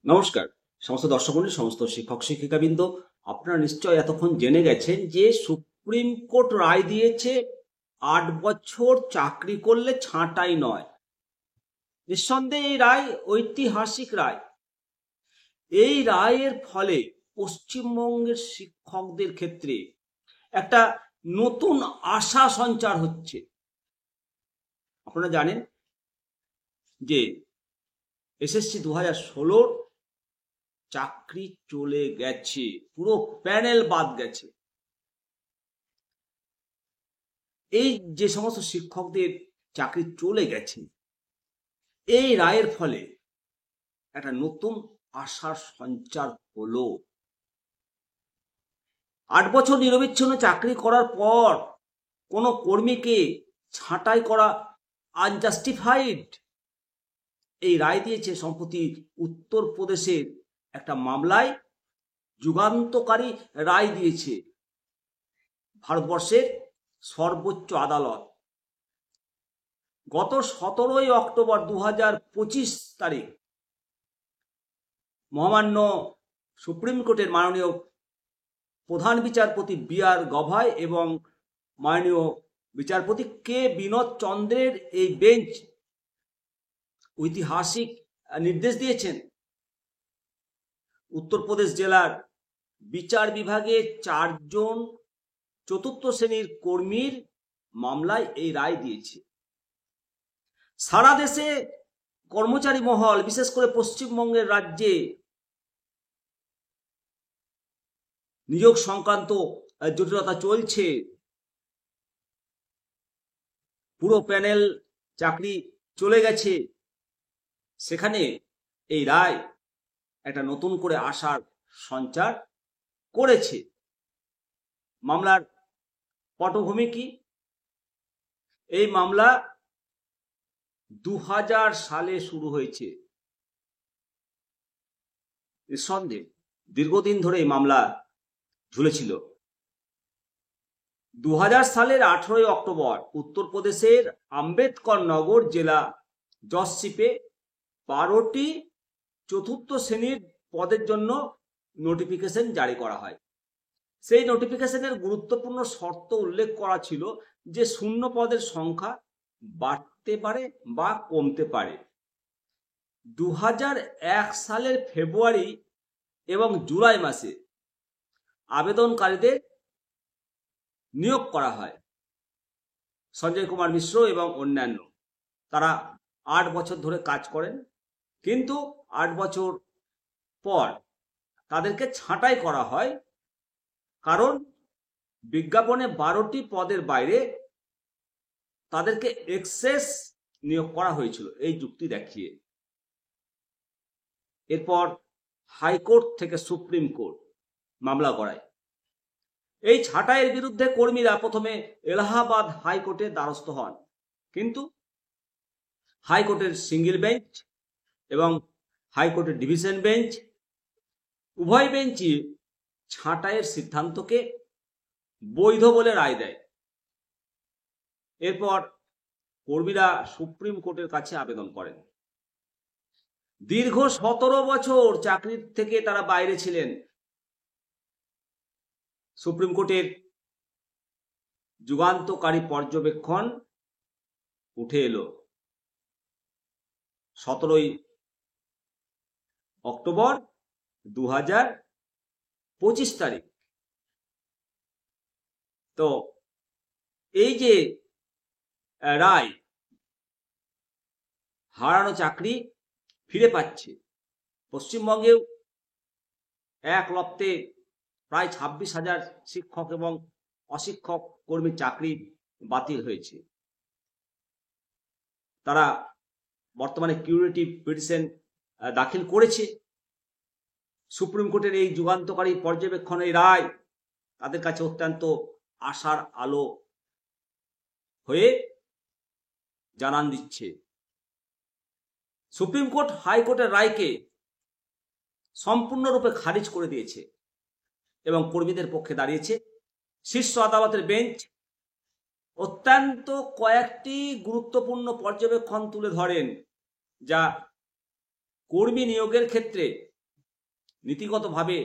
নমস্কার সমস্ত দর্শক মণ্ডলী, সমস্ত শিক্ষক শিক্ষিকাবৃন্দ। আপনারা নিশ্চয় এতক্ষণ জেনে গেছেন যে সুপ্রিম কোর্ট রায় দিয়েছে ৮ বছর চাকরি করলে ছাঁটাই নয়। নিঃসন্দেহে এই রায় ঐতিহাসিক রায়। এই রায়ের ফলে পশ্চিমবঙ্গের শিক্ষকদের ক্ষেত্রে একটা নতুন আশা সঞ্চার হচ্ছে। আপনারা জানেন যে এসএসসি 2016 চাকরি চলে গেছে, পুরো প্যানেল বাদ গেছে। এই যে সমস্ত শিক্ষকদের চাকরি চলে গেছে, এই রায়ের ফলে একটা নতুন আশার সঞ্চার হলো। ৮ বছর নিরবিচ্ছিন্ন চাকরি করার পর কোনো কর্মীকে ছাঁটাই করা আনজাস্টিফাইড। এই রায় দিয়েছে সম্প্রতি উত্তরপ্রদেশের একটা মামলায়। যুগান্তকারী রায় দিয়েছে ভারতবর্ষের সর্বোচ্চ আদালত। গত 17 অক্টোবর 2025 তারিখ মহামান্য সুপ্রিম কোর্টের মাননীয় প্রধান বিচারপতি বি.আর. গভাই এবং মাননীয় বিচারপতি কে বিনোদ চন্দ্রের এই বেঞ্চ ঐতিহাসিক নির্দেশ দিয়েছেন উত্তরপ্রদেশ জেলার বিচার বিভাগে 4 জন চতুর্থ শ্রেণীর কর্মীর মামলায় এই রায় দিয়েছে। সারা দেশে কর্মচারী মহল, বিশেষ করে পশ্চিমবঙ্গের রাজ্যে নিয়োগ সংক্রান্ত জটিলতা চলছে। পুরো প্যানেল চাকরি চলে গেছে। সেখানে এই রায় একটা নতুন করে আশার সঞ্চার করেছে। মামলার পটভূমি কি? এই মামলা 2000 সালে শুরু হয়েছে। নিঃসন্দেহে দীর্ঘদিন ধরে এই মামলা ঝুলেছিল। 2000 সালের 18 অক্টোবর উত্তরপ্রদেশের আম্বেদকর নগর জেলা জজশিপে 12টি চতুর্থ শ্রেণীর পদের জন্য নোটিফিকেশন জারি করা হয়। সেই নোটিফিকেশনের গুরুত্বপূর্ণ শর্ত উল্লেখ করা ছিল যে শূন্য পদের সংখ্যা বাড়তে পারে বা কমতে পারে। 2001 সালের ফেব্রুয়ারি এবং জুলাই মাসে আবেদনকারীদের নিয়োগ করা হয়। সঞ্জয় কুমার মিশ্র এবং অন্যান্য তারা 8 বছর ধরে কাজ করেন, কিন্তু 8 বছর পর তাদেরকে ছাঁটাই করা হয়, কারণ বিজ্ঞাপনে 12টি পদের বাইরে তাদেরকে এক্সেস নিয়োগ করা হয়েছিল এই যুক্তি দেখিয়ে। এরপর হাইকোর্ট থেকে সুপ্রিম কোর্ট মামলা করায়। এই ছাঁটাইয়ের বিরুদ্ধে কর্মীরা প্রথমে এলাহাবাদ হাইকোর্টের দ্বারস্থ হন, কিন্তু হাইকোর্টের সিঙ্গেল বেঞ্চ এবং হাইকোর্টের ডিভিশন বেঞ্চ উভয় বেঞ্চই ছাঁটাইয়ের সিদ্ধান্তকে বৈধ বলে রায় দেয়। এরপর কর্মীরা সুপ্রিম কোর্টের কাছে আবেদন করেন। দীর্ঘ 17 বছর চাকরি থেকে তারা বাইরে ছিলেন। সুপ্রিম কোর্টের যুগান্তকারী পর্যবেক্ষণ উঠে এলো 17 অক্টোবর 2025 তারিখ। তো এই যে রায়, হারানো চাকরি ফিরে পাচ্ছে। পশ্চিমবঙ্গেও এক লপ্তে প্রায় 26,000 শিক্ষক এবং অশিক্ষক কর্মীর চাকরি বাতিল হয়েছে। তারা বর্তমানে কিউরেটিভ পিটিশন দাখিল করেছে। সুপ্রিম কোর্টের এই যুগান্তকারী পর্যবেক্ষণের রায় তাদের কাছে অত্যন্ত আশার আলো হয়ে জানান দিচ্ছে। সুপ্রিম কোর্ট হাইকোর্টের রায়কে সম্পূর্ণরূপে খারিজ করে দিয়েছে এবং কর্মীদের পক্ষে দাঁড়িয়েছে শীর্ষ আদালতের বেঞ্চ। অত্যন্ত কয়েকটি গুরুত্বপূর্ণ পর্যবেক্ষণ তুলে ধরেন, যা কর্মী নিয়োগের ক্ষেত্রে নীতিগতভাবে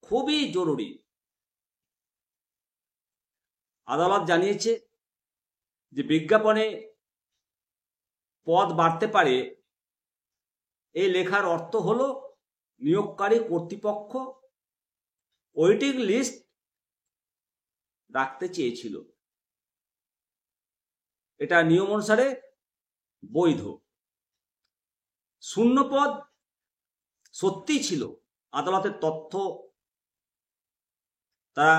খুবই জরুরি। আদালত জানিয়েছে যে বিজ্ঞাপনে পদ বাড়তে পারে, এই লেখার অর্থ হলো নিয়োগকারী কর্তৃপক্ষ ওয়েটিং লিস্ট রাখতে চেয়েছিল। এটা নিয়ম অনুসারে বৈধ। শূন্য পদ সত্যিই ছিল। আদালতের তথ্য তারা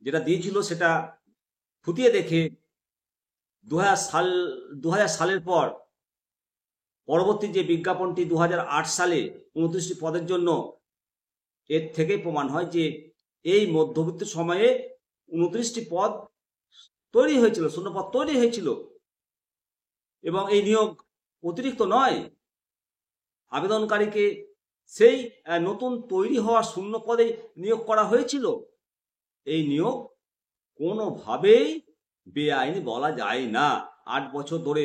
যেটা দিয়েছিল সেটা খতিয়ে দেখে 2000 সালের পর পরবর্তী যে বিজ্ঞাপনটি 2008 সালে 29টি পদের জন্য, এর থেকে প্রমাণ হয় যে এই মধ্যবর্তী সময়ে 29টি পদ তৈরি হয়েছিল, শূন্য পদ তৈরি হয়েছিল। এবং এই নিয়োগ অতিরিক্ত নয়, আবেদনকারীকে সেই নতুন তৈরি হওয়া শূন্য পদে নিয়োগ করা হয়েছিল। এই নিয়োগ কোনোভাবেই বেআইনি বলা যায় না। 8 বছর ধরে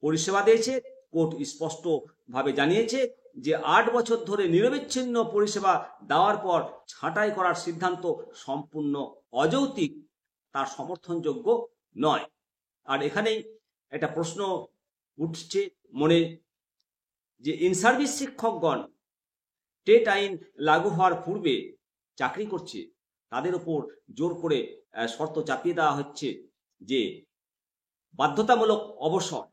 পরিষেবা দিয়েছে। কোর্ট স্পষ্টভাবে জানিয়েছে যে 8 বছর ধরে নিরবিচ্ছিন্ন পরিষেবা দেওয়ার পর ছাঁটাই করার সিদ্ধান্ত সম্পূর্ণ অযৌক্তিক, তার সমর্থনযোগ্য নয়। আর এখানেই একটা প্রশ্ন উঠছে মনে, যে ইনসার্ভিস শিক্ষকগণ টেট আইন লাগু হওয়ার পূর্বে চাকরি করছে, তাদের উপর জোর করে শর্ত চাপিয়ে দেওয়া হচ্ছে যে বাধ্যতামূলক অবসর।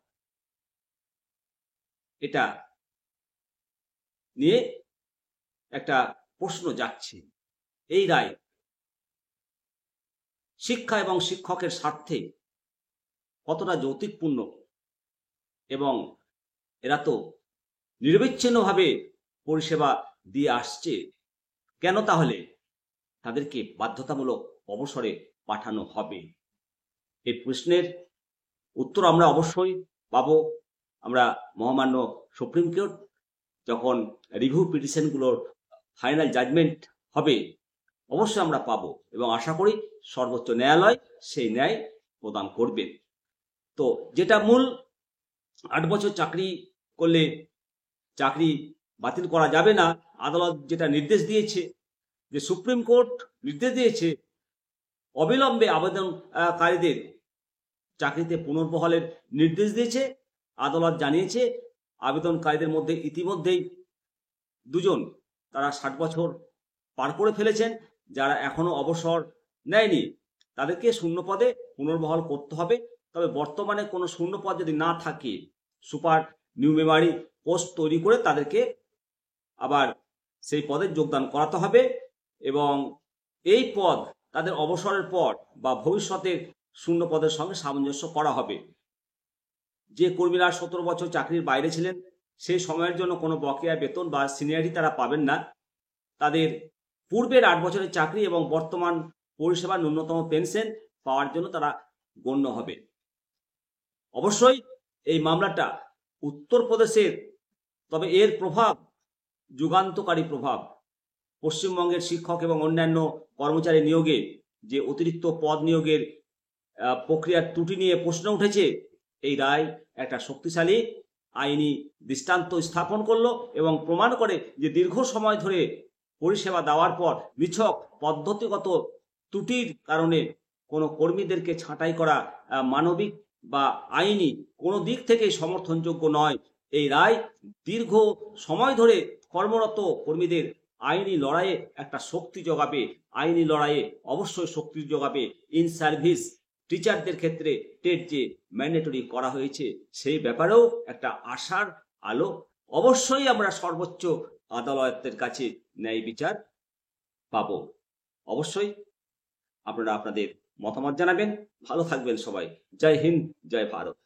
এটা নিয়ে একটা প্রশ্ন যাচ্ছে। এই রায় শিক্ষা এবং শিক্ষকের স্বার্থে কতটা যৌক্তিকপূর্ণ, এবং এরা তো নিরবিচ্ছিন্নভাবে পরিষেবা দিয়ে আসছে, কেন তাহলে তাদেরকে বাধ্যতামূলক অবসরে পাঠানো হবে? এই প্রশ্নের উত্তর আমরা অবশ্যই পাবো। আমরা মহামান্য সুপ্রিম কোর্ট যখন রিভিউ পিটিশনগুলোর ফাইনাল জাজমেন্ট হবে অবশ্যই আমরা পাবো, এবং আশা করি সর্বোচ্চ ন্যায়ালয় সেই ন্যায় প্রদান করবেন। তো যেটা মূল, 8 বছর চাকরি করলে চাকরি বাতিল করা যাবে না। আদালত যেটা নির্দেশ দিয়েছে, যে সুপ্রিম কোর্ট নির্দেশ দিয়েছে অবিলম্বে আবেদনকারীদের চাকরিতে পুনর্বহালের নির্দেশ দিয়েছে। আদালত জানিয়েছে আবেদনকারীদের মধ্যে ইতিমধ্যেই 2 জন তারা 60 বছর পার করে ফেলেছেন। যারা এখনো অবসর নেয়নি তাদেরকে শূন্য পদে পুনর্বহাল করতে হবে। তবে বর্তমানে কোনো শূন্য পদ যদি না থাকে, সুপার নিউমেরারি পোস্ট তৈরি করে তাদেরকে আবার সেই পদে যোগদান করাতে হবে, এবং এই পদ তাদের অবসরের পর বা ভবিষ্যতের শূন্য পদের সঙ্গে সামঞ্জস্য করা হবে। যে কর্মীরা 17 বছর চাকরির বাইরে ছিলেন, সেই সময়ের জন্য কোনো বকেয়া বেতন বা সিনিয়রিটি তারা পাবেন না। তাদের পূর্বের 8 বছরের চাকরি এবং বর্তমান পরিষেবার ন্যূনতম পেনশন পাওয়ার জন্য তারা গণ্য হবে। অবশ্যই এই মামলাটা উত্তরপ্রদেশের, তবে এর প্রভাব যুগান্তকারী প্রভাব। পশ্চিমবঙ্গের শিক্ষক এবং অন্যান্য কর্মচারী নিয়োগে যে অতিরিক্ত পদ নিয়োগের প্রক্রিয়ার ত্রুটি নিয়ে প্রশ্ন উঠেছে, এই রায় একটা শক্তিশালী আইনি দৃষ্টান্ত স্থাপন করলো এবং প্রমাণ করে যে দীর্ঘ সময় ধরে পরিষেবা দেওয়ার পর নিছক পদ্ধতিগত ত্রুটির কারণে কোনো কর্মীদেরকে ছাঁটাই করা মানবিক বা আইনি কোনো দিক থেকে সমর্থনযোগ্য নয়। এই রায় দীর্ঘ সময় ধরে কর্মরত কর্মীদের আইনি লড়াইয়ে একটা শক্তি যোগাবে। আইনি লড়াইয়ে অবশ্যই শক্তি যোগাবে। ইন সার্ভিস টিচারদের ক্ষেত্রে টেট যে ম্যান্ডেটরি করা হয়েছে সেই ব্যাপারেও একটা আশার আলো। অবশ্যই আমরা সর্বোচ্চ আদালতের কাছে ন্যায় বিচার পাব। অবশ্যই আপনারা আপনাদের মতামত জানাবেন। ভালো থাকবেন সবাই। জয় হিন্দ, জয় ভারত।